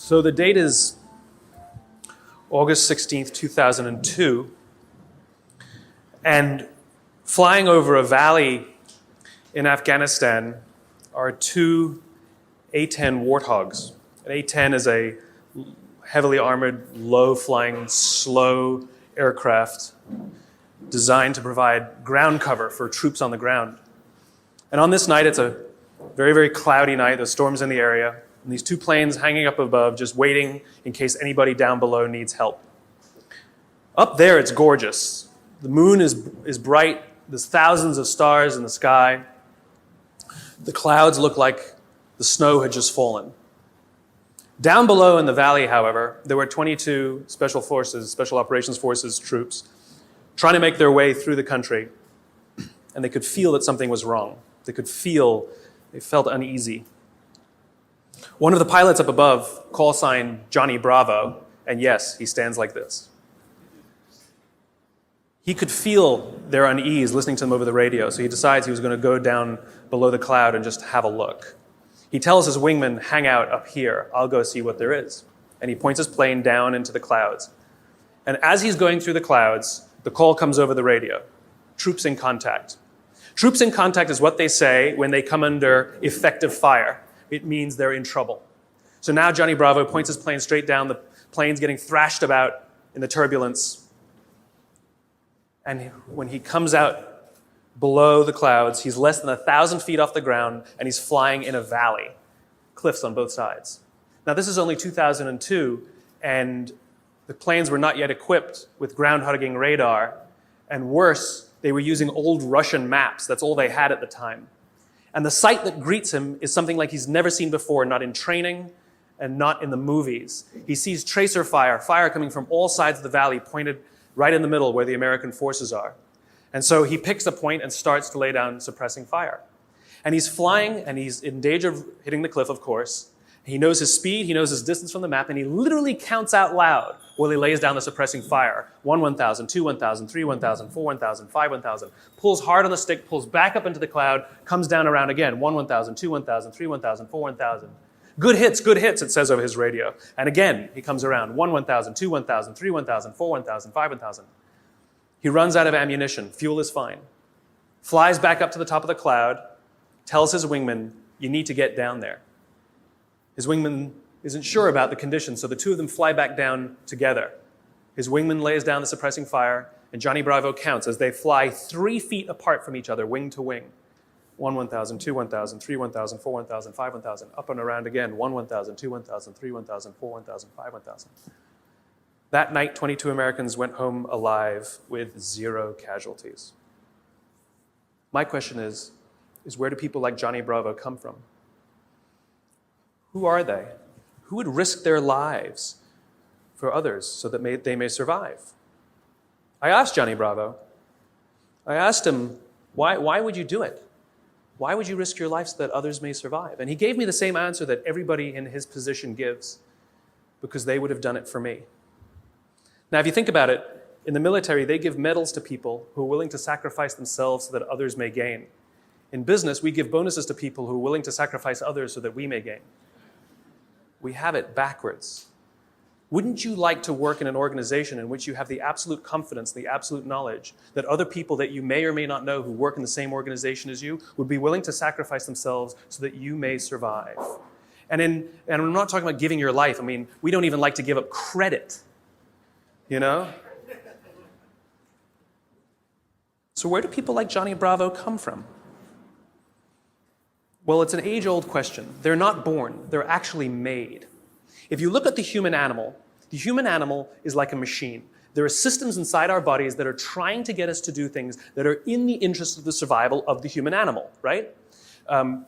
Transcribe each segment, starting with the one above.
So the date is August 16th, 2002, and flying over a valley in Afghanistan are two A-10 Warthogs. An A-10 is a heavily armored, low-flying, slow aircraft designed to provide ground cover for troops on the ground. And on this night, it's a very, very cloudy night. There's storms in the area. And these two planes hanging up above, just waiting in case anybody down below needs help. Up there, it's gorgeous. The moon is bright. There's thousands of stars in the sky. The clouds look like the snow had just fallen. Down below in the valley, however, there were 22 Special Operations Forces troops trying to make their way through the country, and they could feel that something was wrong. They felt uneasy. One of the pilots up above, call sign Johnny Bravo, and yes, he stands like this. He could feel their unease listening to them over the radio, so he decides he was going to go down below the cloud and just have a look. He tells his wingman, hang out up here, I'll go see what there is. And he points his plane down into the clouds. And as he's going through the clouds, the call comes over the radio. Troops in contact. Troops in contact is what they say when they come under effective fire. It means they're in trouble. So now Johnny Bravo points his plane straight down. The plane's getting thrashed about in the turbulence. And when he comes out below the clouds, he's less than 1,000 feet off the ground, and he's flying in a valley, cliffs on both sides. Now, this is only 2002, and the planes were not yet equipped with ground-hugging radar, and worse, they were using old Russian maps. That's all they had at the time. And the sight that greets him is something like he's never seen before, not in training and not in the movies. He sees tracer fire coming from all sides of the valley, pointed right in the middle where the American forces are. And so he picks a point and starts to lay down suppressing fire. And he's flying, and he's in danger of hitting the cliff, of course. He knows his speed, he knows his distance from the map, and he literally counts out loud while he lays down the suppressing fire. 1, 1,000, 2, 1,000, 3, 1,000, 4, 1,000, 5, 1,000. Pulls hard on the stick, pulls back up into the cloud, comes down around again. 1, 1,000, 2, 1,000, 3, 1,000, 4, 1,000. Good hits, it says over his radio. And again, he comes around. 1, 1,000, 2, 1,000, 3, 1,000, 4, 1,000, 5, 1,000. He runs out of ammunition. Fuel is fine. Flies back up to the top of the cloud, tells his wingman, you need to get down there. His wingman isn't sure about the conditions, so the two of them fly back down together. His wingman lays down the suppressing fire, and Johnny Bravo counts as they fly 3 feet apart from each other, wing to wing. 1, 1,000, 2, 1,000, 3, 1,000, 4, 1,000, 5, 1,000, up and around again. 1, 1,000, 2, 1,000, 3, 1,000, 4, 1,000, 5, 1,000. That night, 22 Americans went home alive with 0 casualties. My question is where do people like Johnny Bravo come from? Who are they? Who would risk their lives for others so that they may survive? I asked Johnny Bravo. I asked him, why would you do it? Why would you risk your life so that others may survive? And he gave me the same answer that everybody in his position gives, because they would have done it for me. Now, if you think about it, in the military, they give medals to people who are willing to sacrifice themselves so that others may gain. In business, we give bonuses to people who are willing to sacrifice others so that we may gain. We have it backwards. Wouldn't you like to work in an organization in which you have the absolute confidence, the absolute knowledge that other people that you may or may not know who work in the same organization as you would be willing to sacrifice themselves so that you may survive? And I'm not talking about giving your life. I mean, we don't even like to give up credit. You know? So where do people like Johnny Bravo come from? Well, it's an age-old question. They're not born. They're actually made. If you look at the human animal is like a machine. There are systems inside our bodies that are trying to get us to do things that are in the interest of the survival of the human animal, right?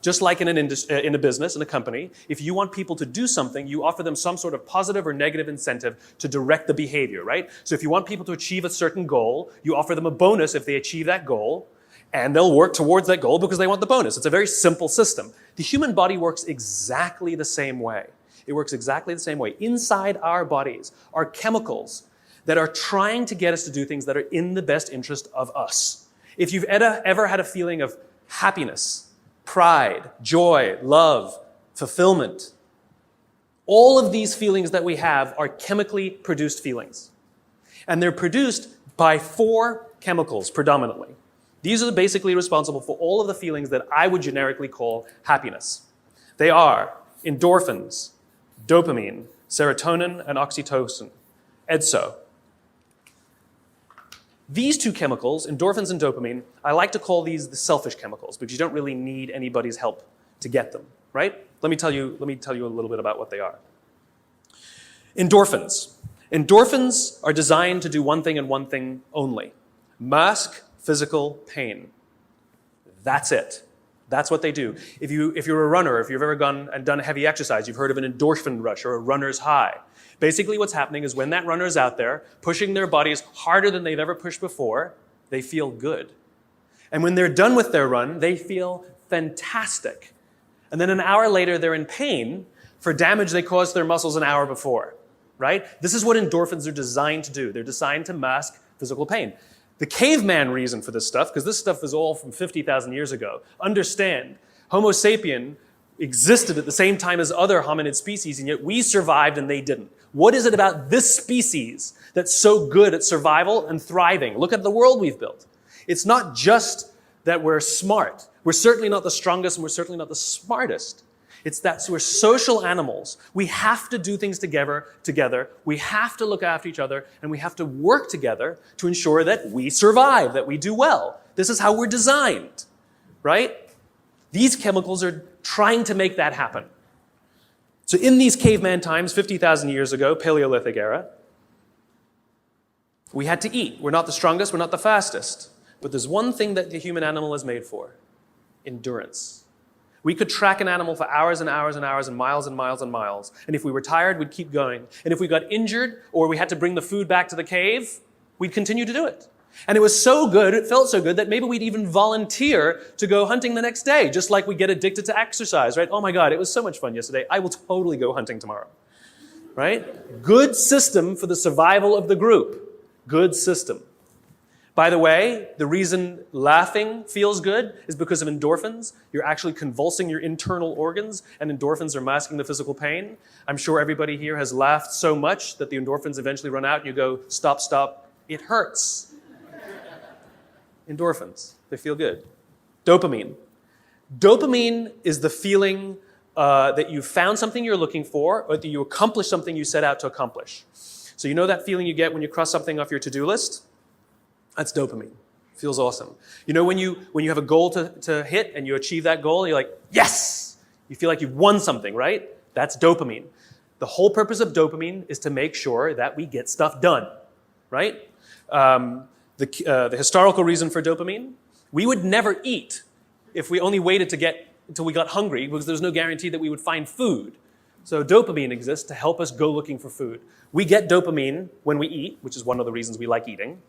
Just like in a business, in a company, if you want people to do something, you offer them some sort of positive or negative incentive to direct the behavior, right? So if you want people to achieve a certain goal, you offer them a bonus if they achieve that goal, and they'll work towards that goal because they want the bonus. It's a very simple system. The human body works exactly the same way. It works exactly the same way. Inside our bodies are chemicals that are trying to get us to do things that are in the best interest of us. If you've ever had a feeling of happiness, pride, joy, love, fulfillment, All of these feelings that we have are chemically produced feelings. And they're produced by 4 chemicals predominantly. These are basically responsible for all of the feelings that I would generically call happiness. They are endorphins, dopamine, serotonin, and oxytocin. EDSO. These 2 chemicals, endorphins and dopamine, I like to call these the selfish chemicals because you don't really need anybody's help to get them, right? Let me tell you a little bit about what they are. Endorphins. Endorphins are designed to do one thing and one thing only. Mask physical pain. That's it. That's what they do. If you're a runner, if you've ever gone and done heavy exercise, you've heard of an endorphin rush or a runner's high. Basically what's happening is when that runner is out there pushing their bodies harder than they've ever pushed before, they feel good. And when they're done with their run, they feel fantastic. And then an hour later, they're in pain for damage they caused their muscles an hour before, right? This is what endorphins are designed to do. They're designed to mask physical pain. The caveman reason for this stuff, because this stuff is all from 50,000 years ago, understand, Homo sapien existed at the same time as other hominid species, and yet we survived and they didn't. What is it about this species that's so good at survival and thriving? Look at the world we've built. It's not just that we're smart. We're certainly not the strongest and we're certainly not the smartest. It's that we're social animals. We have to do things together. We have to look after each other, and we have to work together to ensure that we survive, that we do well. This is how we're designed, right? These chemicals are trying to make that happen. So in these caveman times, 50,000 years ago, Paleolithic era, we had to eat. We're not the strongest, we're not the fastest. But there's one thing that the human animal is made for: endurance. We could track an animal for hours and hours and hours and miles and miles and miles. And if we were tired, we'd keep going. And if we got injured or we had to bring the food back to the cave, we'd continue to do it. And it was so good, it felt so good, that maybe we'd even volunteer to go hunting the next day, just like we get addicted to exercise, right? Oh my God, it was so much fun yesterday. I will totally go hunting tomorrow, right? Good system for the survival of the group. Good system. By the way, the reason laughing feels good is because of endorphins. You're actually convulsing your internal organs, and endorphins are masking the physical pain. I'm sure everybody here has laughed so much that the endorphins eventually run out and you go, stop, stop, it hurts. Endorphins, they feel good. Dopamine. Dopamine is the feeling that you found something you're looking for, or that you accomplished something you set out to accomplish. So you know that feeling you get when you cross something off your to-do list? That's dopamine. Feels awesome. You know when you have a goal to hit and you achieve that goal, you're like, yes! You feel like you've won something, right? That's dopamine. The whole purpose of dopamine is to make sure that we get stuff done, right? The historical reason for dopamine, we would never eat if we only waited until we got hungry, because there's no guarantee that we would find food. So dopamine exists to help us go looking for food. We get dopamine when we eat, which is one of the reasons we like eating.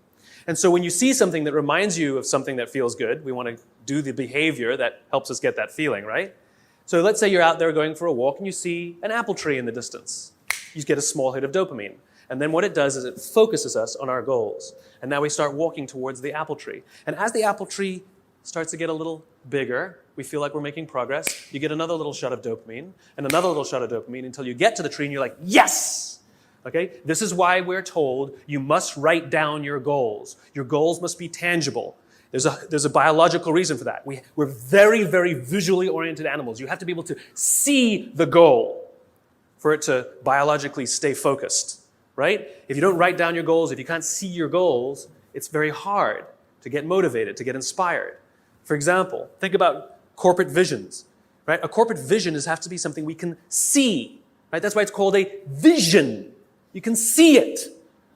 And so when you see something that reminds you of something that feels good, we want to do the behavior that helps us get that feeling, right? So let's say you're out there going for a walk and you see an apple tree in the distance. You get a small hit of dopamine. And then what it does is it focuses us on our goals. And now we start walking towards the apple tree. And as the apple tree starts to get a little bigger, we feel like we're making progress. You get another little shot of dopamine and another little shot of dopamine until you get to the tree and you're like, yes! Okay? This is why we're told you must write down your goals. Your goals must be tangible. There's a biological reason for that. We're very, very visually oriented animals. You have to be able to see the goal for it to biologically stay focused, right? If you don't write down your goals, if you can't see your goals, it's very hard to get motivated, to get inspired. For example, think about corporate visions, right? A corporate vision has to be something we can see, right? That's why it's called a vision. You can see it,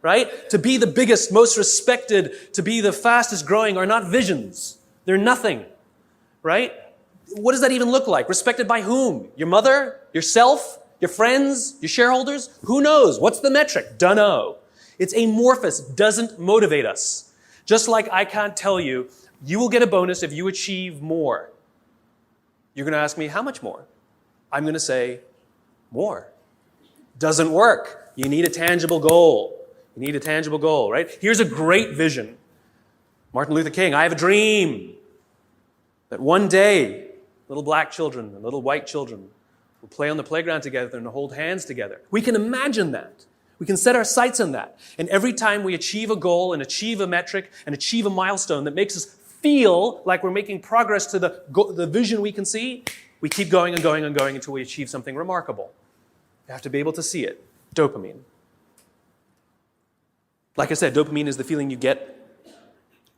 right? To be the biggest, most respected, to be the fastest growing are not visions. They're nothing, right? What does that even look like? Respected by whom? Your mother? Yourself? Your friends? Your shareholders? Who knows? What's the metric? Dunno. It's amorphous, doesn't motivate us. Just like I can't tell you, you will get a bonus if you achieve more. You're going to ask me, how much more? I'm going to say, more. Doesn't work. You need a tangible goal. You need a tangible goal, right? Here's a great vision. Martin Luther King, I have a dream that one day little black children and little white children We'll play on the playground together and hold hands together. We can imagine that. We can set our sights on that. And every time we achieve a goal and achieve a metric and achieve a milestone that makes us feel like we're making progress to the vision we can see, we keep going and going and going until we achieve something remarkable. You have to be able to see it. Dopamine. Like I said, dopamine is the feeling you get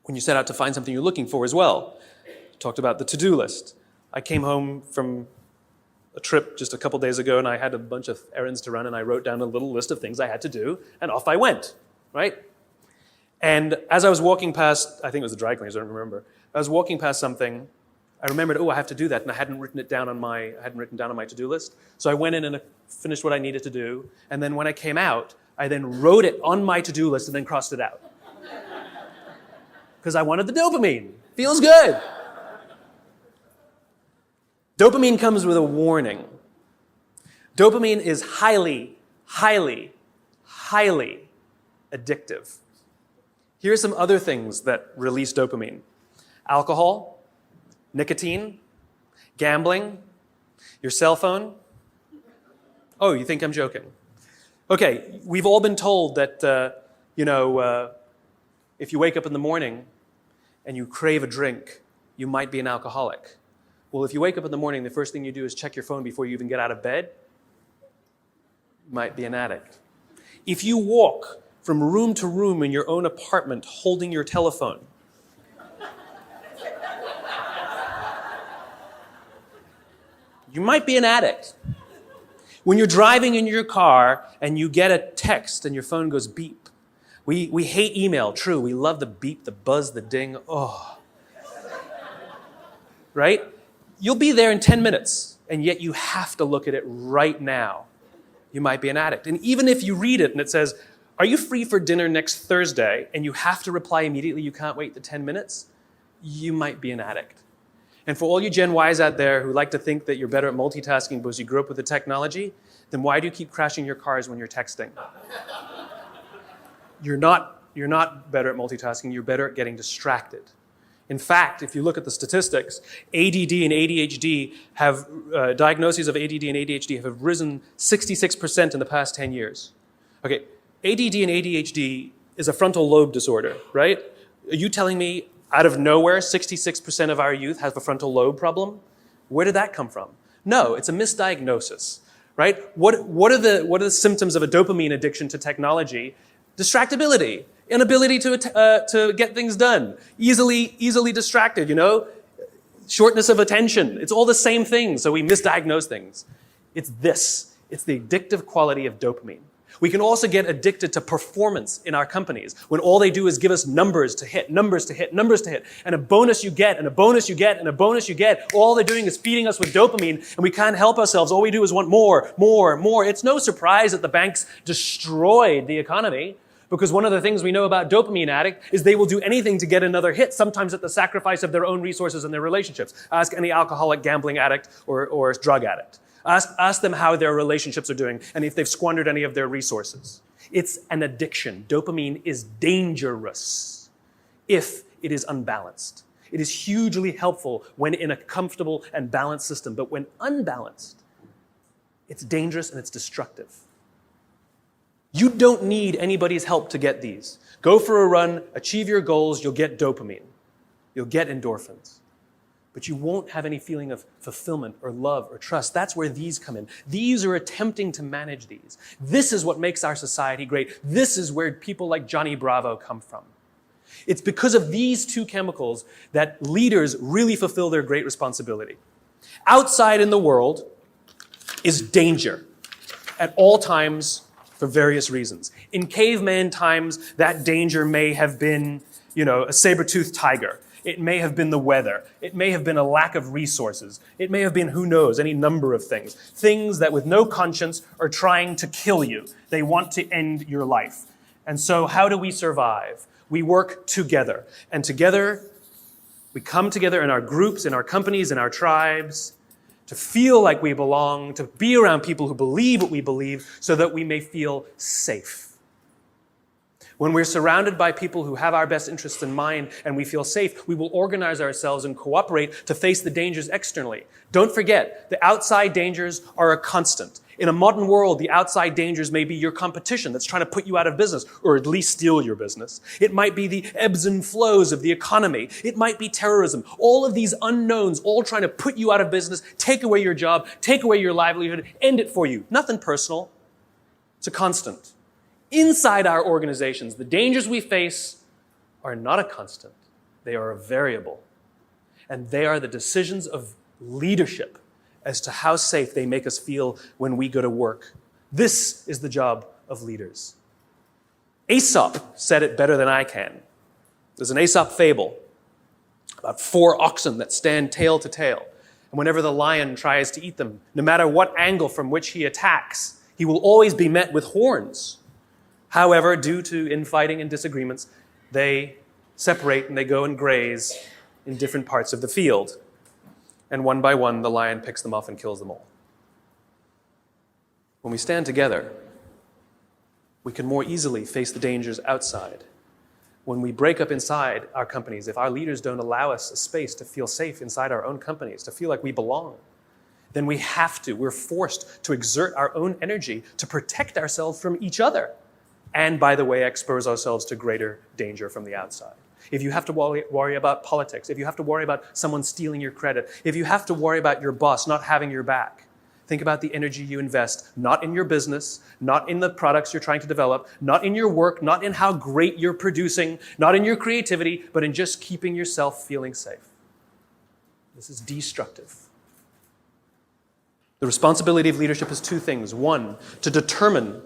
when you set out to find something you're looking for as well. I talked about the to-do list. I came home from a trip just a couple days ago, and I had a bunch of errands to run, and I wrote down a little list of things I had to do, and off I went, right? And as I was walking past, I think it was the dry cleaners, I don't remember. I was walking past something, I remembered, I have to do that, and I hadn't written down on my to-do list. So I went in and finished what I needed to do, and then when I came out, I then wrote it on my to-do list and then crossed it out. Because I wanted the dopamine. Feels good. Dopamine comes with a warning. Dopamine is highly, highly, highly addictive. Here are some other things that release dopamine. Alcohol, nicotine, gambling, your cell phone. Oh, you think I'm joking? Okay, we've all been told that, if you wake up in the morning and you crave a drink, you might be an alcoholic. Well, if you wake up in the morning, the first thing you do is check your phone before you even get out of bed, you might be an addict. If you walk from room to room in your own apartment holding your telephone, you might be an addict. When you're driving in your car and you get a text and your phone goes beep. We hate email, true. We love the beep, the buzz, the ding. Oh. Right? You'll be there in 10 minutes, and yet you have to look at it right now. You might be an addict. And even if you read it and it says, are you free for dinner next Thursday? And you have to reply immediately, you can't wait the 10 minutes, you might be an addict. And for all you Gen Ys out there who like to think that you're better at multitasking because you grew up with the technology, then why do you keep crashing your cars when you're texting? You're not better at multitasking, you're better at getting distracted. In fact, if you look at the statistics, ADD and ADHD have, diagnoses of ADD and ADHD have risen 66% in the past 10 years. Okay, ADD and ADHD is a frontal lobe disorder, right? Are you telling me out of nowhere 66% of our youth have a frontal lobe problem? Where did that come from? No, it's a misdiagnosis, right? What are the symptoms of a dopamine addiction to technology? Distractibility. Inability to get things done, easily distracted, shortness of attention. It's all the same thing, so we misdiagnose things. It's the addictive quality of dopamine. We can also get addicted to performance in our companies, when all they do is give us numbers to hit, and a bonus you get, and a bonus you get, and a bonus you get. All they're doing is feeding us with dopamine, and we can't help ourselves. All we do is want more. It's no surprise that the banks destroyed the economy. Because one of the things we know about dopamine addict is they will do anything to get another hit, sometimes at the sacrifice of their own resources and their relationships. Ask any alcoholic, gambling addict, or drug addict. Ask them how their relationships are doing and if they've squandered any of their resources. It's an addiction. Dopamine is dangerous if it is unbalanced. It is hugely helpful when in a comfortable and balanced system, but when unbalanced, it's dangerous and it's destructive. You don't need anybody's help to get these. Go for a run, achieve your goals, you'll get dopamine. You'll get endorphins. But you won't have any feeling of fulfillment or love or trust. That's where these come in. These are attempting to manage these. This is what makes our society great. This is where people like Johnny Bravo come from. It's because of these two chemicals that leaders really fulfill their great responsibility. Outside in the world is danger at all times, for various reasons. In caveman times, that danger may have been, a saber-toothed tiger. It may have been the weather. It may have been a lack of resources. It may have been, who knows, any number of things. Things that with no conscience are trying to kill you. They want to end your life. And so how do we survive? We work together. And together, we come together in our groups, in our companies, in our tribes, to feel like we belong, to be around people who believe what we believe, so that we may feel safe. When we're surrounded by people who have our best interests in mind and we feel safe, we will organize ourselves and cooperate to face the dangers externally. Don't forget, the outside dangers are a constant. In a modern world, the outside dangers may be your competition that's trying to put you out of business, or at least steal your business. It might be the ebbs and flows of the economy. It might be terrorism. All of these unknowns, all trying to put you out of business, take away your job, take away your livelihood, end it for you. Nothing personal. It's a constant. Inside our organizations, the dangers we face are not a constant. They are a variable. And they are the decisions of leadership as to how safe they make us feel when we go to work. This is the job of leaders. Aesop said it better than I can. There's an Aesop fable about 4 oxen that stand tail to tail. And whenever the lion tries to eat them, no matter what angle from which he attacks, he will always be met with horns. However, due to infighting and disagreements, they separate and they go and graze in different parts of the field. And one by one, the lion picks them off and kills them all. When we stand together, we can more easily face the dangers outside. When we break up inside our companies, if our leaders don't allow us a space to feel safe inside our own companies, to feel like we belong, then we're forced to exert our own energy to protect ourselves from each other. And, by the way, expose ourselves to greater danger from the outside. If you have to worry about politics, if you have to worry about someone stealing your credit, if you have to worry about your boss not having your back, think about the energy you invest, not in your business, not in the products you're trying to develop, not in your work, not in how great you're producing, not in your creativity, but in just keeping yourself feeling safe. This is destructive. The responsibility of leadership is 2 things. 1, to determine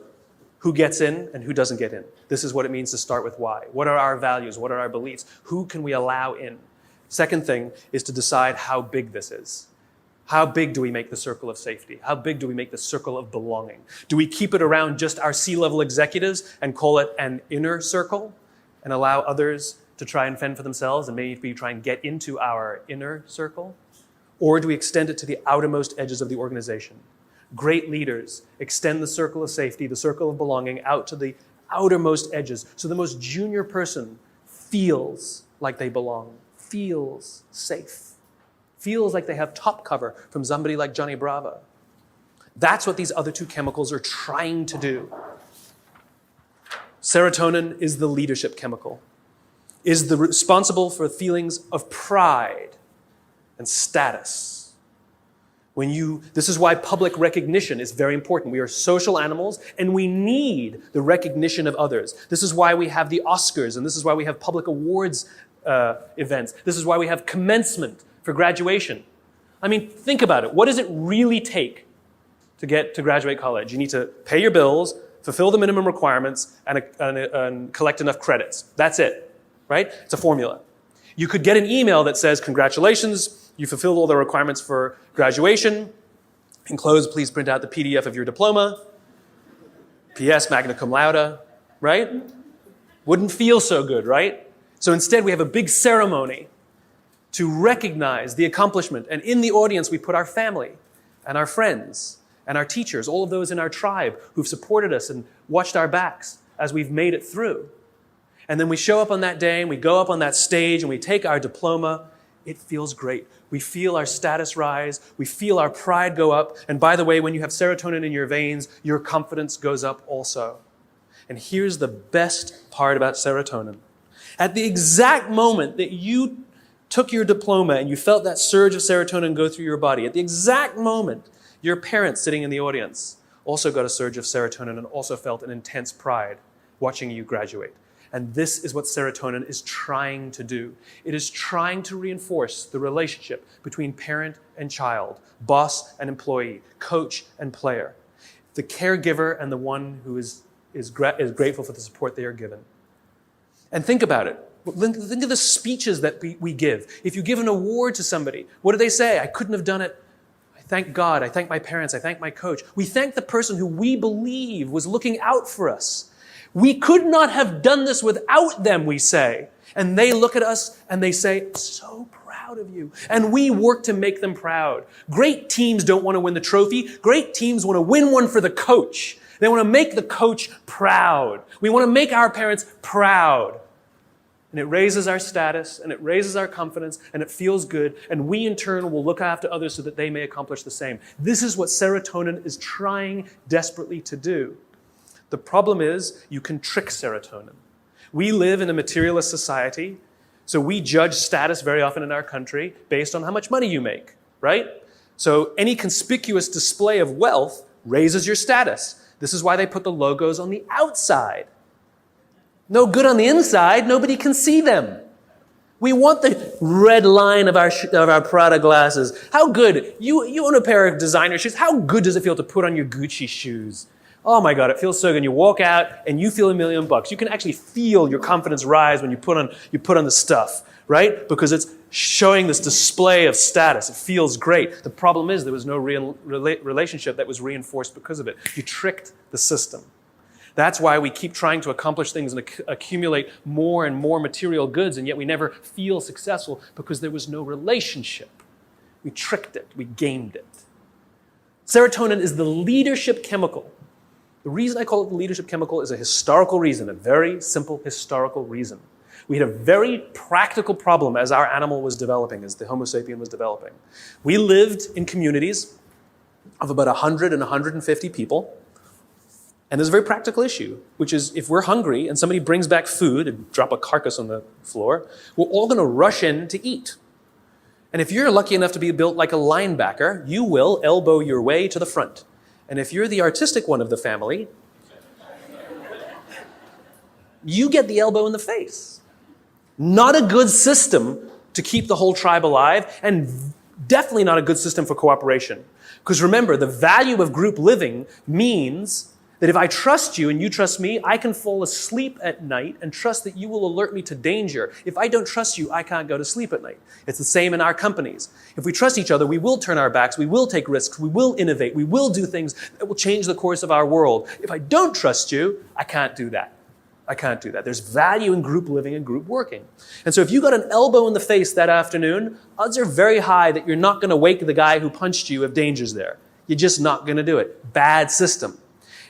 who gets in and who doesn't get in. This is what it means to start with why. What are our values? What are our beliefs? Who can we allow in? Second thing is to decide how big this is. How big do we make the circle of safety? How big do we make the circle of belonging? Do we keep it around just our C-level executives and call it an inner circle and allow others to try and fend for themselves and maybe try and get into our inner circle? Or do we extend it to the outermost edges of the organization? Great leaders extend the circle of safety, the circle of belonging, out to the outermost edges. So the most junior person feels like they belong, feels safe, feels like they have top cover from somebody like Johnny Bravo. That's what these other 2 chemicals are trying to do. Serotonin is the leadership chemical, is responsible for feelings of pride and status. This is why public recognition is very important. We are social animals, and we need the recognition of others. This is why we have the Oscars, and this is why we have public awards events. This is why we have commencement for graduation. I mean, think about it. What does it really take to get to graduate college? You need to pay your bills, fulfill the minimum requirements, and collect enough credits. That's it, right? It's a formula. You could get an email that says, congratulations, you fulfilled all the requirements for graduation. Enclosed, please print out the PDF of your diploma. P.S. magna cum laude, right? Wouldn't feel so good, right? So instead, we have a big ceremony to recognize the accomplishment. And in the audience, we put our family and our friends and our teachers, all of those in our tribe who've supported us and watched our backs as we've made it through. And then we show up on that day and we go up on that stage and we take our diploma. It feels great. We feel our status rise. We feel our pride go up. And by the way, when you have serotonin in your veins, your confidence goes up also. And here's the best part about serotonin. At the exact moment that you took your diploma and you felt that surge of serotonin go through your body, at the exact moment, your parents sitting in the audience also got a surge of serotonin and also felt an intense pride watching you graduate. And this is what serotonin is trying to do. It is trying to reinforce the relationship between parent and child, boss and employee, coach and player, the caregiver and the one who is grateful for the support they are given. And think about it. Think of the speeches that we give. If you give an award to somebody, what do they say? I couldn't have done it. I thank God. I thank my parents. I thank my coach. We thank the person who we believe was looking out for us. We could not have done this without them, we say. And they look at us and they say, so proud of you. And we work to make them proud. Great teams don't want to win the trophy. Great teams want to win one for the coach. They want to make the coach proud. We want to make our parents proud. And it raises our status, and it raises our confidence, and it feels good, and we in turn will look after others so that they may accomplish the same. This is what serotonin is trying desperately to do. The problem is you can trick serotonin. We live in a materialist society, so we judge status very often in our country based on how much money you make, right? So any conspicuous display of wealth raises your status. This is why they put the logos on the outside. No good on the inside, nobody can see them. We want the red line of our Prada glasses. How good, you own a pair of designer shoes, how good does it feel to put on your Gucci shoes? Oh my God, it feels so good. You walk out and you feel $1 million. You can actually feel your confidence rise when you put on the stuff, right? Because it's showing this display of status. It feels great. The problem is there was no real relationship that was reinforced because of it. You tricked the system. That's why we keep trying to accomplish things and accumulate more and more material goods, and yet we never feel successful because there was no relationship. We tricked it. We gamed it. Serotonin is the leadership chemical. The reason I call it the leadership chemical is a historical reason, a very simple historical reason. We had a very practical problem as our animal was developing, as the Homo sapien was developing. We lived in communities of about 100 and 150 people. And there's a very practical issue, which is if we're hungry and somebody brings back food and drop a carcass on the floor, we're all going to rush in to eat. And if you're lucky enough to be built like a linebacker, you will elbow your way to the front. And if you're the artistic one of the family, you get the elbow in the face. Not a good system to keep the whole tribe alive, and definitely not a good system for cooperation. Because remember, the value of group living means that if I trust you and you trust me, I can fall asleep at night and trust that you will alert me to danger. If I don't trust you, I can't go to sleep at night. It's the same in our companies. If we trust each other, we will turn our backs, we will take risks, we will innovate, we will do things that will change the course of our world. If I don't trust you, I can't do that. I can't do that. There's value in group living and group working. And so if you got an elbow in the face that afternoon, odds are very high that you're not going to wake the guy who punched you if danger's there. You're just not going to do it. Bad system.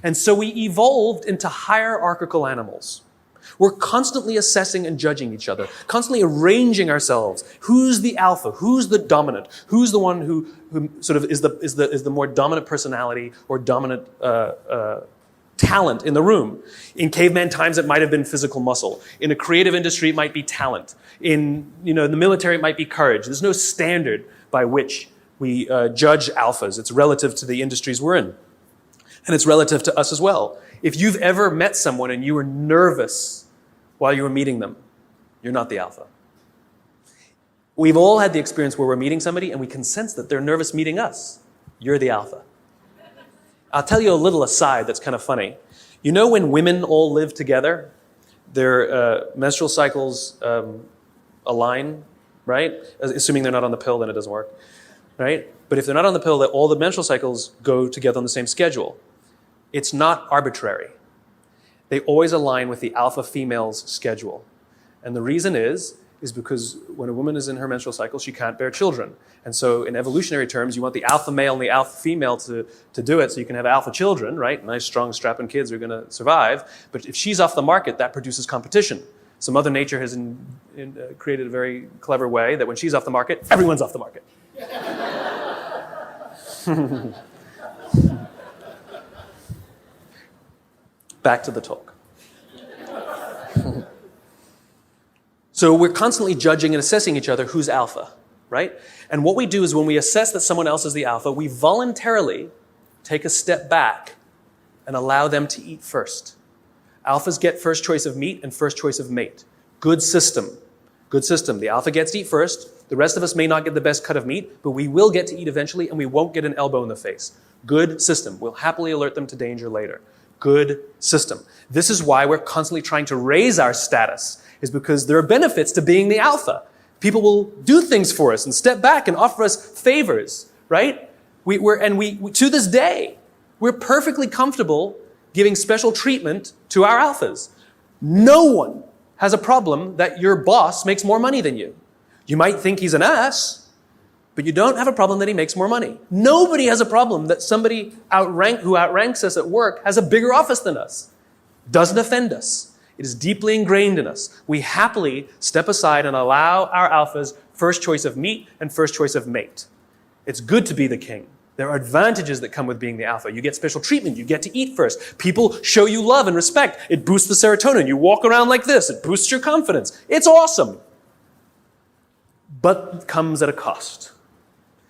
And so we evolved into hierarchical animals. We're constantly assessing and judging each other, constantly arranging ourselves. Who's the alpha? Who's the dominant? Who's the one who sort of is the more dominant personality or dominant talent in the room? In caveman times, it might have been physical muscle. In a creative industry, it might be talent. In the military, it might be courage. There's no standard by which we judge alphas. It's relative to the industries we're in. And it's relative to us as well. If you've ever met someone and you were nervous while you were meeting them, you're not the alpha. We've all had the experience where we're meeting somebody and we can sense that they're nervous meeting us. You're the alpha. I'll tell you a little aside that's kind of funny. You know when women all live together, their menstrual cycles align, right? Assuming they're not on the pill, then it doesn't work, right? But if they're not on the pill, all the menstrual cycles go together on the same schedule. It's not arbitrary. They always align with the alpha female's schedule. And the reason is because when a woman is in her menstrual cycle, she can't bear children. And so in evolutionary terms, you want the alpha male and the alpha female to do it so you can have alpha children, right? Nice, strong, strapping kids who are going to survive. But if she's off the market, that produces competition. So Mother Nature has created a very clever way that when she's off the market, everyone's off the market. Back to the talk. So we're constantly judging and assessing each other who's alpha, right? And what we do is when we assess that someone else is the alpha, we voluntarily take a step back and allow them to eat first. Alphas get first choice of meat and first choice of mate. Good system. Good system. The alpha gets to eat first. The rest of us may not get the best cut of meat, but we will get to eat eventually and we won't get an elbow in the face. Good system. We'll happily alert them to danger later. Good system. This is why we're constantly trying to raise our status, is because there are benefits to being the alpha. People will do things for us and step back and offer us favors, right? We to this day, we're perfectly comfortable giving special treatment to our alphas. No one has a problem that your boss makes more money than you. You might think he's an ass, But you don't have a problem that he makes more money. Nobody has a problem that somebody who outranks us at work has a bigger office than us. Doesn't offend us. It is deeply ingrained in us. We happily step aside and allow our alphas first choice of meat and first choice of mate. It's good to be the king. There are advantages that come with being the alpha. You get special treatment. You get to eat first. People show you love and respect. It boosts the serotonin. You walk around like this. It boosts your confidence. It's awesome. But it comes at a cost.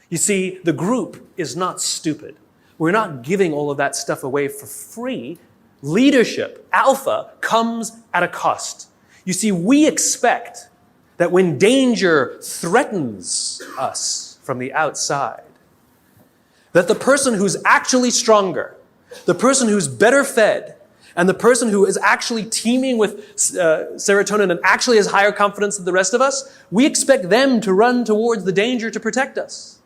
You see, the group is not stupid. We're not giving all of that stuff away for free. Leadership, alpha, comes at a cost. You see, we expect that when danger threatens us from the outside, that the person who's actually stronger, the person who's better fed, and the person who is actually teeming with serotonin and actually has higher confidence than the rest of us, we expect them to run towards the danger to protect us.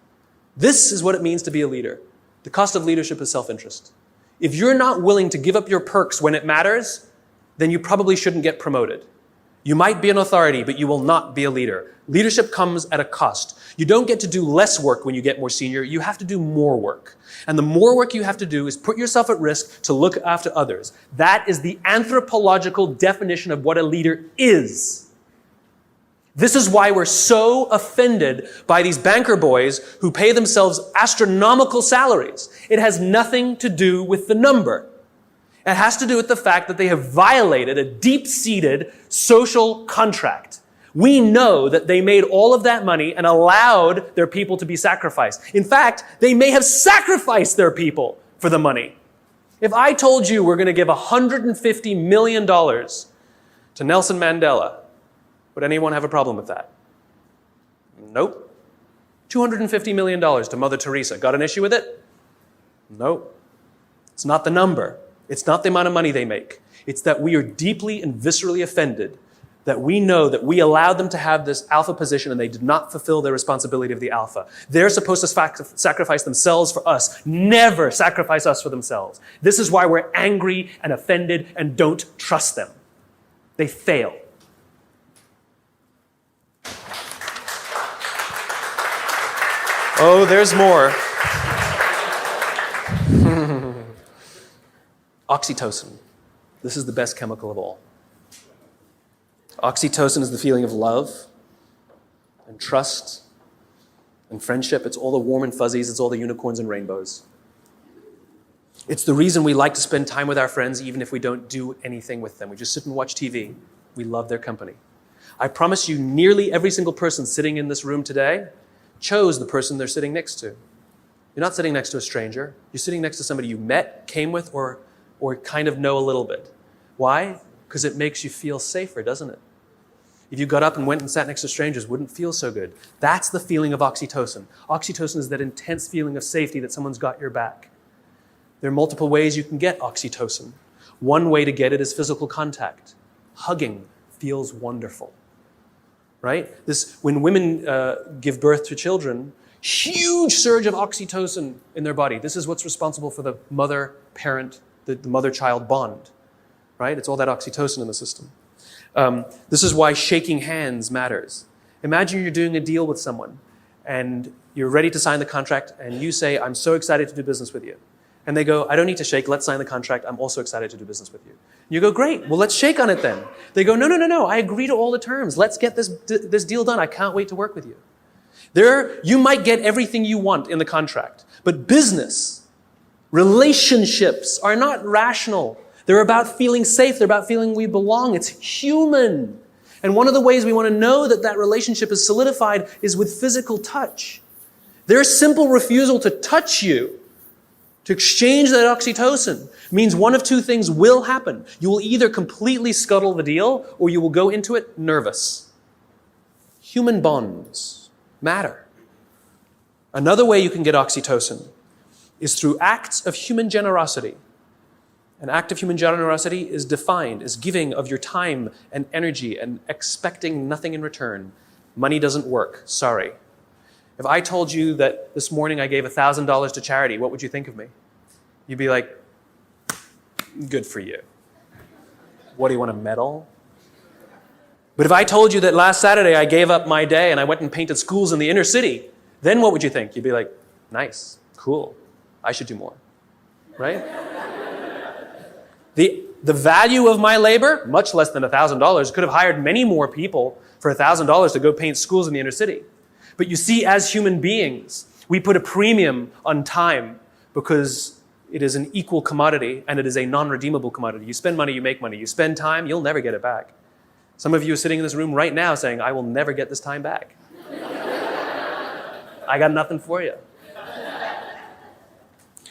This is what it means to be a leader. The cost of leadership is self-interest. If you're not willing to give up your perks when it matters, then you probably shouldn't get promoted. You might be an authority, but you will not be a leader. Leadership comes at a cost. You don't get to do less work when you get more senior. You have to do more work. And the more work you have to do is put yourself at risk to look after others. That is the anthropological definition of what a leader is. This is why we're so offended by these banker boys who pay themselves astronomical salaries. It has nothing to do with the number. It has to do with the fact that they have violated a deep-seated social contract. We know that they made all of that money and allowed their people to be sacrificed. In fact, they may have sacrificed their people for the money. If I told you we're going to give $150 million to Nelson Mandela, would anyone have a problem with that? Nope. $250 million to Mother Teresa. Got an issue with it? Nope. It's not the number. It's not the amount of money they make. It's that we are deeply and viscerally offended that we know that we allowed them to have this alpha position and they did not fulfill their responsibility of the alpha. They're supposed to sacrifice themselves for us. Never sacrifice us for themselves. This is why we're angry and offended and don't trust them. They fail. Oh, there's more. Oxytocin. This is the best chemical of all. Oxytocin is the feeling of love and trust and friendship. It's all the warm and fuzzies. It's all the unicorns and rainbows. It's the reason we like to spend time with our friends even if we don't do anything with them. We just sit and watch TV. We love their company. I promise you, nearly every single person sitting in this room today chose the person they're sitting next to. You're not sitting next to a stranger. You're sitting next to somebody you met, came with, or kind of know a little bit. Why? Because it makes you feel safer, doesn't it? If you got up and went and sat next to strangers, it wouldn't feel so good. That's the feeling of oxytocin. Oxytocin is that intense feeling of safety that someone's got your back. There are multiple ways you can get oxytocin. One way to get it is physical contact. Hugging feels wonderful. Right? When women give birth to children, huge surge of oxytocin in their body. This is what's responsible for the mother-parent, the mother-child bond. Right? It's all that oxytocin in the system. This is why shaking hands matters. Imagine you're doing a deal with someone and you're ready to sign the contract and you say, I'm so excited to do business with you. And they go, I don't need to shake, let's sign the contract, I'm also excited to do business with you. You go, great, well, let's shake on it then. They go, no, I agree to all the terms. Let's get this deal done. I can't wait to work with you. You might get everything you want in the contract, but business, relationships are not rational. They're about feeling safe. They're about feeling we belong. It's human. And one of the ways we want to know that that relationship is solidified is with physical touch. Their simple refusal to touch you, to exchange that oxytocin, means one of two things will happen. You will either completely scuttle the deal or you will go into it nervous. Human bonds matter. Another way you can get oxytocin is through acts of human generosity. An act of human generosity is defined as giving of your time and energy and expecting nothing in return. Money doesn't work. Sorry. If I told you that this morning I gave $1,000 to charity, what would you think of me? You'd be like, good for you. What, do you want a medal? But if I told you that last Saturday I gave up my day and I went and painted schools in the inner city, then what would you think? You'd be like, nice, cool, I should do more, right? The value of my labor, much less than $1,000, could have hired many more people for $1,000 to go paint schools in the inner city. But you see, as human beings, we put a premium on time because it is an equal commodity and it is a non-redeemable commodity. You spend money, you make money. You spend time, you'll never get it back. Some of you are sitting in this room right now saying, I will never get this time back. I got nothing for you.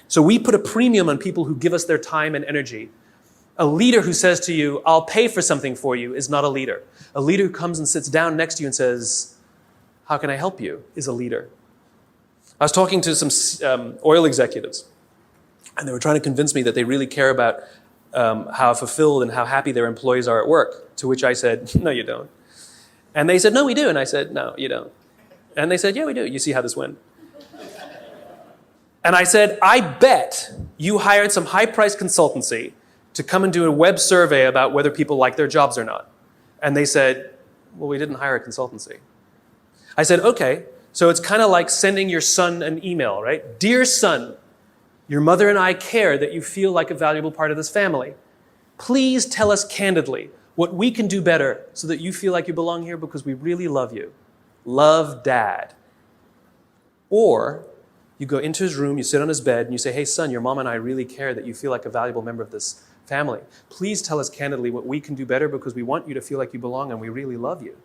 So we put a premium on people who give us their time and energy. A leader who says to you, I'll pay for something for you, is not a leader. A leader who comes and sits down next to you and says, how can I help you, is a leader. I was talking to some oil executives, and they were trying to convince me that they really care about how fulfilled and how happy their employees are at work, to which I said, no, you don't. And they said, no, we do. And I said, no, you don't. And they said, yeah, we do. You see how this went. And I said, I bet you hired some high-priced consultancy to come and do a web survey about whether people like their jobs or not. And they said, well, we didn't hire a consultancy. I said, okay, so it's kind of like sending your son an email, right? Dear son, your mother and I care that you feel like a valuable part of this family. Please tell us candidly what we can do better so that you feel like you belong here because we really love you. Love, Dad. Or you go into his room, you sit on his bed, and you say, hey, son, your mom and I really care that you feel like a valuable member of this family. Please tell us candidly what we can do better because we want you to feel like you belong and we really love you.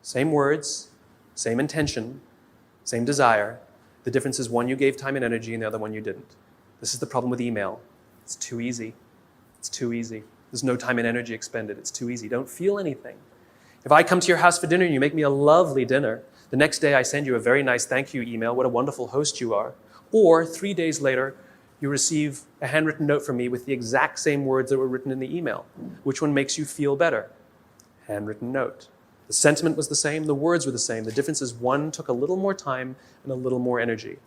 Same words, same intention, same desire. The difference is one you gave time and energy and the other one you didn't. This is the problem with email. It's too easy. It's too easy. There's no time and energy expended. It's too easy. Don't feel anything. If I come to your house for dinner and you make me a lovely dinner, the next day I send you a very nice thank you email, what a wonderful host you are. Or 3 days later, you receive a handwritten note from me with the exact same words that were written in the email. Which one makes you feel better? Handwritten note. The sentiment was the same, the words were the same. The difference is one took a little more time and a little more energy.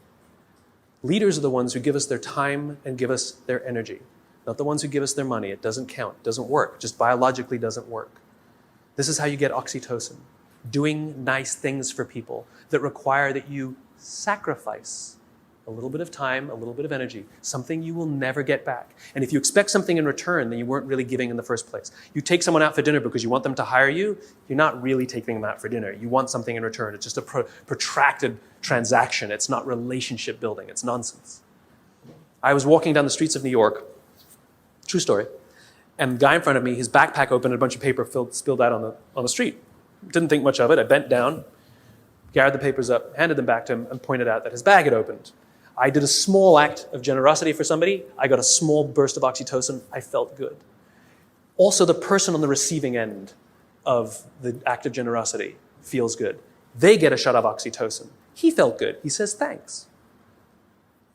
Leaders are the ones who give us their time and give us their energy, not the ones who give us their money. It doesn't count, it doesn't work, just biologically doesn't work. This is how you get oxytocin, doing nice things for people that require that you sacrifice a little bit of time, a little bit of energy, something you will never get back. And if you expect something in return, then you weren't really giving in the first place. You take someone out for dinner because you want them to hire you, you're not really taking them out for dinner. You want something in return. It's just a protracted transaction. It's not relationship building. It's nonsense. I was walking down the streets of New York, true story, and the guy in front of me, his backpack opened and a bunch of paper spilled out on the street. Didn't think much of it. I bent down, gathered the papers up, handed them back to him, and pointed out that his bag had opened. I did a small act of generosity for somebody. I got a small burst of oxytocin. I felt good. Also, the person on the receiving end of the act of generosity feels good. They get a shot of oxytocin. He felt good. He says, thanks.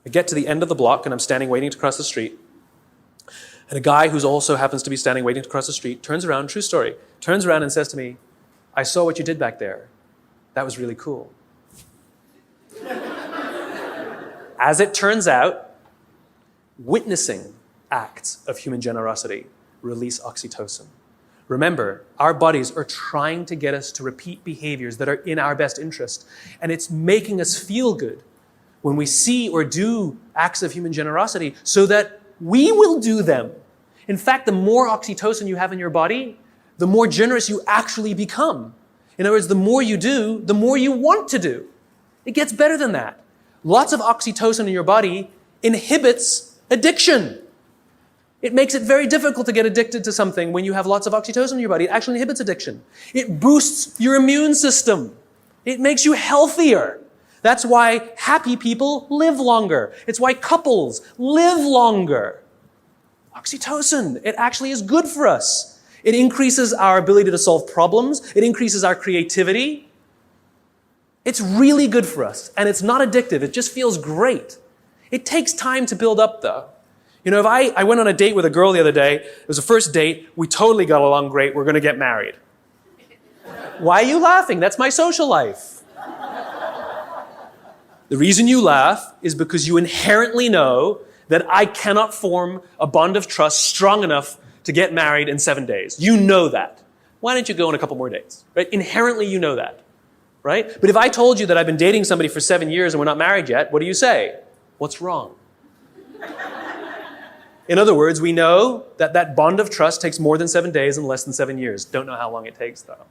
I get to the end of the block, and I'm standing waiting to cross the street. And a guy who also happens to be standing waiting to cross the street turns around, true story, turns around and says to me, I saw what you did back there. That was really cool. As it turns out, witnessing acts of human generosity release oxytocin. Remember, our bodies are trying to get us to repeat behaviors that are in our best interest, and it's making us feel good when we see or do acts of human generosity so that we will do them. In fact, the more oxytocin you have in your body, the more generous you actually become. In other words, the more you do, the more you want to do. It gets better than that. Lots of oxytocin in your body inhibits addiction. It makes it very difficult to get addicted to something when you have lots of oxytocin in your body. It actually inhibits addiction. It boosts your immune system. It makes you healthier. That's why happy people live longer. It's why couples live longer. Oxytocin, it actually is good for us. It increases our ability to solve problems. It increases our creativity. It's really good for us, and it's not addictive. It just feels great. It takes time to build up, though. You know, if I went on a date with a girl the other day, it was a first date, we totally got along great, we're going to get married. Why are you laughing? That's my social life. The reason you laugh is because you inherently know that I cannot form a bond of trust strong enough to get married in 7 days. You know that. Why don't you go on a couple more dates? Right? Inherently, you know that. right? But if I told you that I've been dating somebody for 7 years and we're not married yet, what do you say? What's wrong? In other words, we know that that bond of trust takes more than 7 days and less than 7 years. Don't know how long it takes, though.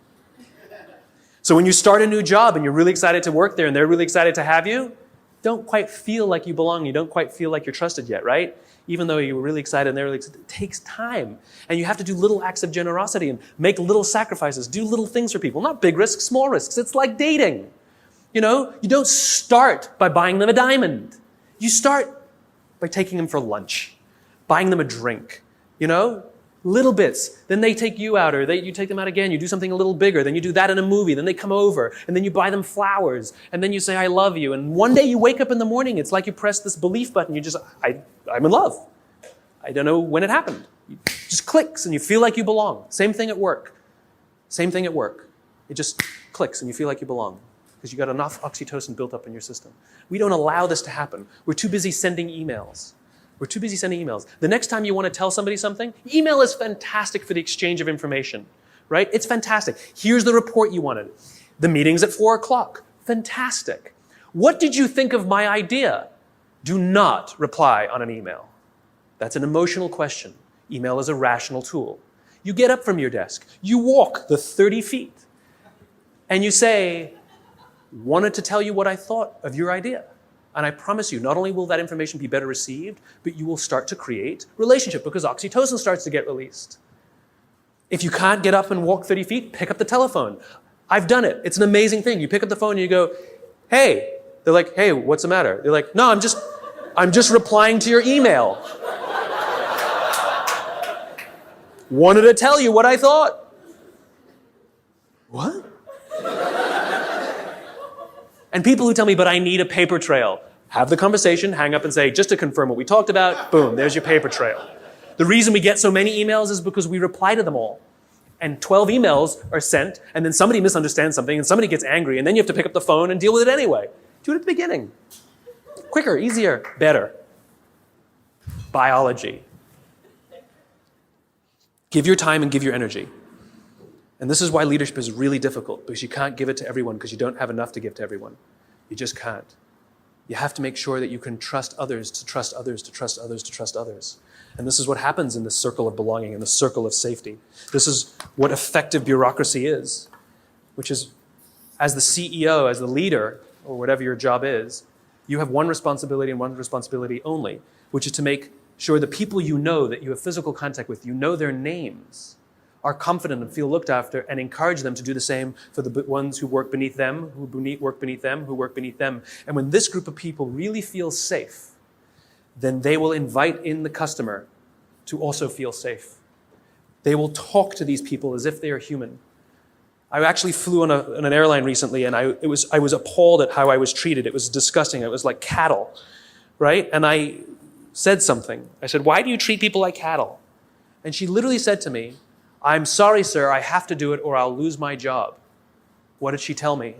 So when you start a new job and you're really excited to work there and they're really excited to have you, don't quite feel like you belong. You don't quite feel like you're trusted yet, right? Even though you were really excited and they're really excited, it takes time. And you have to do little acts of generosity and make little sacrifices, do little things for people. Not big risks, small risks. It's like dating. You know, you don't start by buying them a diamond. You start by taking them for lunch, buying them a drink, you know? Little bits. Then they take you out, or you take them out again. You do something a little bigger. Then you do that in a movie. Then they come over, and then you buy them flowers, and then you say, I love you. And one day you wake up in the morning, it's like you press this belief button. You just, I'm in love. I don't know when it happened. It just clicks, and you feel like you belong. Same thing at work. Same thing at work. It just clicks, and you feel like you belong because you got enough oxytocin built up in your system. We don't allow this to happen. We're too busy sending emails. We're too busy sending emails. The next time you want to tell somebody something, email is fantastic for the exchange of information, right? It's fantastic. Here's the report you wanted. The meeting's at 4 o'clock. Fantastic. What did you think of my idea? Do not reply on an email. That's an emotional question. Email is a rational tool. You get up from your desk. You walk the 30 feet. And you say, wanted to tell you what I thought of your idea. And I promise you, not only will that information be better received, but you will start to create relationship because oxytocin starts to get released. If you can't get up and walk 30 feet, pick up the telephone. I've done it. It's an amazing thing. You pick up the phone and you go, hey. They're like, hey, what's the matter? They're like, no, I'm just replying to your email. Wanted to tell you what I thought. What? And people who tell me, but I need a paper trail, have the conversation, hang up and say, just to confirm what we talked about, boom, there's your paper trail. The reason we get so many emails is because we reply to them all. And 12 emails are sent, and then somebody misunderstands something, and somebody gets angry, and then you have to pick up the phone and deal with it anyway. Do it at the beginning. Quicker, easier, better. Biology. Give your time and give your energy. And this is why leadership is really difficult, because you can't give it to everyone because you don't have enough to give to everyone. You just can't. You have to make sure that you can trust others, to trust others, to trust others, to trust others. And this is what happens in this circle of belonging, in the circle of safety. This is what effective bureaucracy is, which is, as the CEO, as the leader, or whatever your job is, you have one responsibility and one responsibility only, which is to make sure the people you know that you have physical contact with, you know their names, are confident and feel looked after, and encourage them to do the same for the ones who work beneath them, who work beneath them, who work beneath them. And when this group of people really feel safe, then they will invite in the customer to also feel safe. They will talk to these people as if they are human. I actually flew on an airline recently, and I was appalled at how I was treated. It was disgusting. It was like cattle, right? And I said something. I said, why do you treat people like cattle? And she literally said to me, I'm sorry, sir, I have to do it or I'll lose my job. What did she tell me?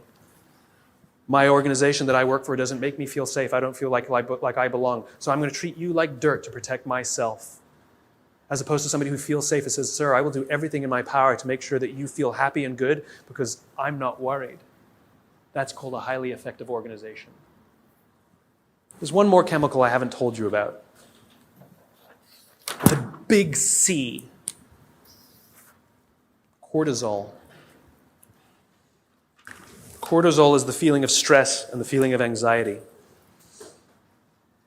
My organization that I work for doesn't make me feel safe. I don't feel like I belong. So I'm going to treat you like dirt to protect myself. As opposed to somebody who feels safe and says, sir, I will do everything in my power to make sure that you feel happy and good because I'm not worried. That's called a highly effective organization. There's one more chemical I haven't told you about. The big C. Cortisol. Cortisol is the feeling of stress and the feeling of anxiety.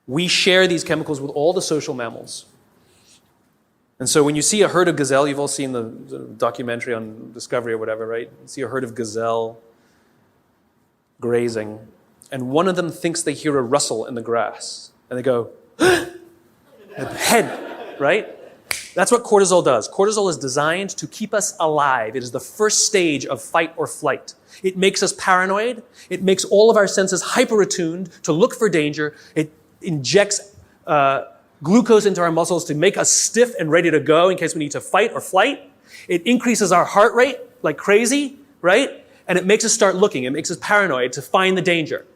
We share these chemicals with all the social mammals. And so when you see a herd of gazelle, you've all seen the documentary on Discovery or whatever, right? You see a herd of gazelle grazing, and one of them thinks they hear a rustle in the grass, and they go, head, right? That's what cortisol does. Cortisol is designed to keep us alive. It is the first stage of fight or flight. It makes us paranoid. It makes all of our senses hyper-attuned to look for danger. It injects glucose into our muscles to make us stiff and ready to go in case we need to fight or flight. It increases our heart rate like crazy, right? And it makes us start looking. It makes us paranoid to find the danger.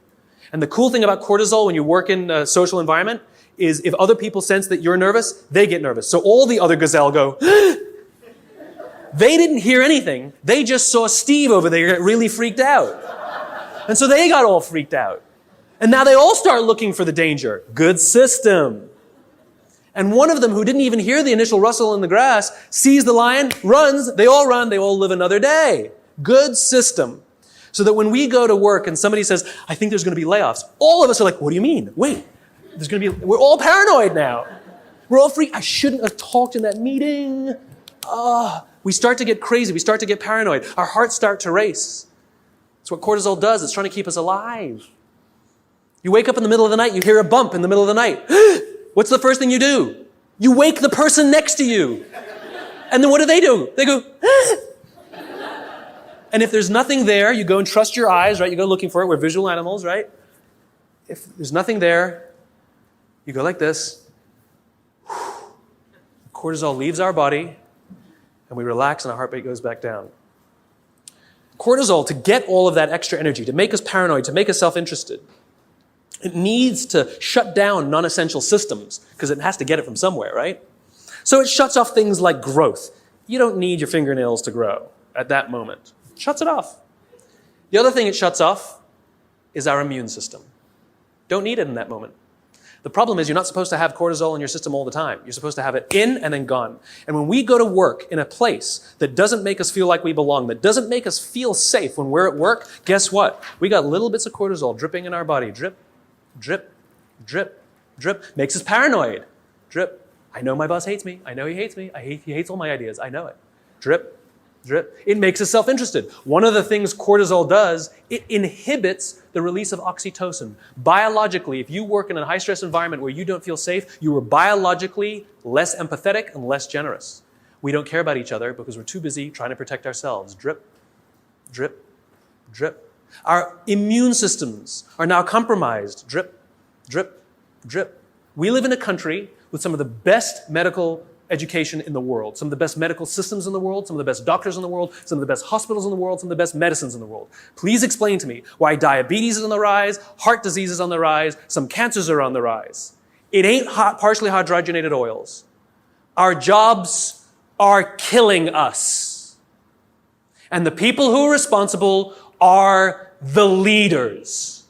And the cool thing about cortisol when you work in a social environment is if other people sense that you're nervous, they get nervous. So all the other gazelle go, they didn't hear anything. They just saw Steve over there get really freaked out. And so they got all freaked out. And now they all start looking for the danger. Good system. And one of them, who didn't even hear the initial rustle in the grass, sees the lion, runs, they all run, they all live another day. Good system. So that when we go to work and somebody says, I think there's going to be layoffs, all of us are like, what do you mean? Wait, we're all paranoid now. We're all freaked. I shouldn't have talked in that meeting. We start to get crazy. We start to get paranoid. Our hearts start to race. That's what cortisol does. It's trying to keep us alive. You wake up in the middle of the night, you hear a bump in the middle of the night. What's the first thing you do? You wake the person next to you. And then what do? They go, And if there's nothing there, you go and trust your eyes, right? You go looking for it. We're visual animals, right? If there's nothing there, you go like this. Cortisol leaves our body, and we relax, and our heart rate goes back down. Cortisol, to get all of that extra energy, to make us paranoid, to make us self-interested, it needs to shut down non-essential systems because it has to get it from somewhere, right? So it shuts off things like growth. You don't need your fingernails to grow at that moment. It shuts it off. The other thing it shuts off is our immune system. Don't need it in that moment. The problem is you're not supposed to have cortisol in your system all the time. You're supposed to have it in and then gone. And when we go to work in a place that doesn't make us feel like we belong, that doesn't make us feel safe when we're at work, guess what? We got little bits of cortisol dripping in our body. Drip, drip, drip, drip. Makes us paranoid. Drip. I know my boss hates me. I know he hates me. He hates all my ideas. I know it. Drip, drip. It makes us self-interested. One of the things cortisol does, it inhibits the release of oxytocin. Biologically, if you work in a high-stress environment where you don't feel safe, you are biologically less empathetic and less generous. We don't care about each other because we're too busy trying to protect ourselves. Drip, drip, drip. Our immune systems are now compromised. Drip, drip, drip. We live in a country with some of the best medical education in the world, some of the best medical systems in the world, some of the best doctors in the world, some of the best hospitals in the world, some of the best medicines in the world. Please explain to me why diabetes is on the rise, heart disease is on the rise, some cancers are on the rise. It ain't partially hydrogenated oils. Our jobs are killing us. And the people who are responsible are the leaders.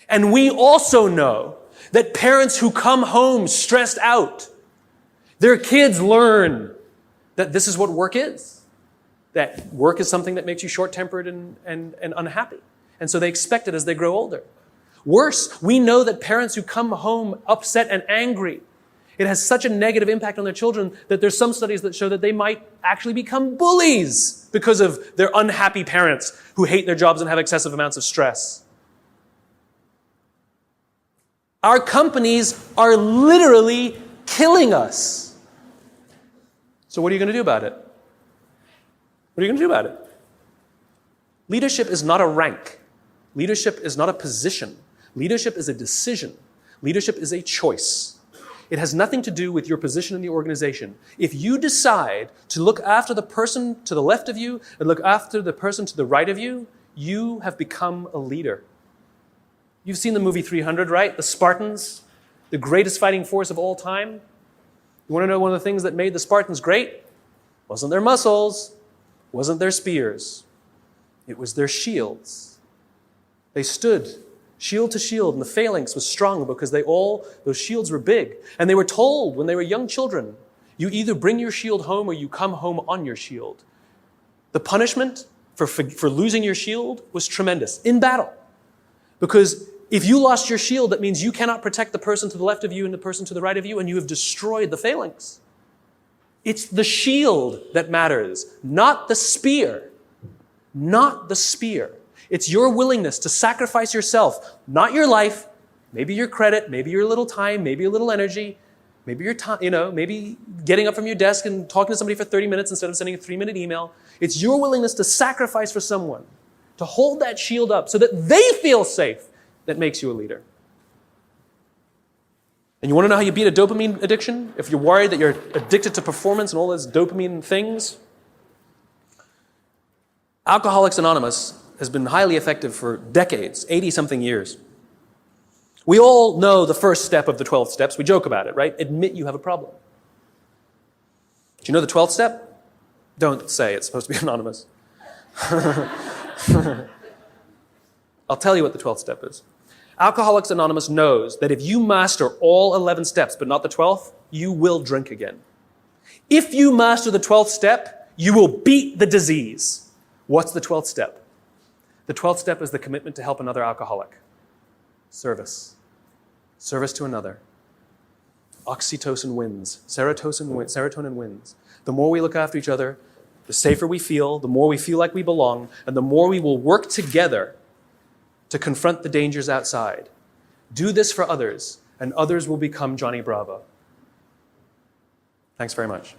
And we also know that parents who come home stressed out, their kids learn that this is what work is. That work is something that makes you short-tempered and unhappy. And so they expect it as they grow older. Worse, we know that parents who come home upset and angry, it has such a negative impact on their children that there's some studies that show that they might actually become bullies because of their unhappy parents who hate their jobs and have excessive amounts of stress. Our companies are literally killing us. So what are you going to do about it? What are you going to do about it? Leadership is not a rank. Leadership is not a position. Leadership is a decision. Leadership is a choice. It has nothing to do with your position in the organization. If you decide to look after the person to the left of you and look after the person to the right of you, you have become a leader. You've seen the movie 300, right? The Spartans, the greatest fighting force of all time. You want to know one of the things that made the Spartans great? Wasn't their muscles, wasn't their spears. It was their shields. They stood shield to shield, and the phalanx was strong because those shields were big. And they were told when they were young children, you either bring your shield home or you come home on your shield. The punishment for losing your shield was tremendous in battle. Because if you lost your shield, that means you cannot protect the person to the left of you and the person to the right of you, and you have destroyed the phalanx. It's the shield that matters, not the spear. Not the spear. It's your willingness to sacrifice yourself, not your life, maybe your credit, maybe your little time, maybe a little energy, maybe your time, maybe getting up from your desk and talking to somebody for 30 minutes instead of sending a 3-minute email. It's your willingness to sacrifice for someone, to hold that shield up so that they feel safe, that makes you a leader. And you want to know how you beat a dopamine addiction? If you're worried that you're addicted to performance and all those dopamine things, Alcoholics Anonymous has been highly effective for decades, 80-something years. We all know the first step of the 12 steps. We joke about it, right? Admit you have a problem. Do you know the 12th step? Don't say it's supposed to be anonymous. I'll tell you what the 12th step is. Alcoholics Anonymous knows that if you master all 11 steps, but not the 12th, you will drink again. If you master the 12th step, you will beat the disease. What's the 12th step? The 12th step is the commitment to help another alcoholic. Service. Service to another. Oxytocin wins. Serotonin wins. The more we look after each other, the safer we feel, the more we feel like we belong, and the more we will work together to confront the dangers outside. Do this for others, and others will become Johnny Bravo. Thanks very much.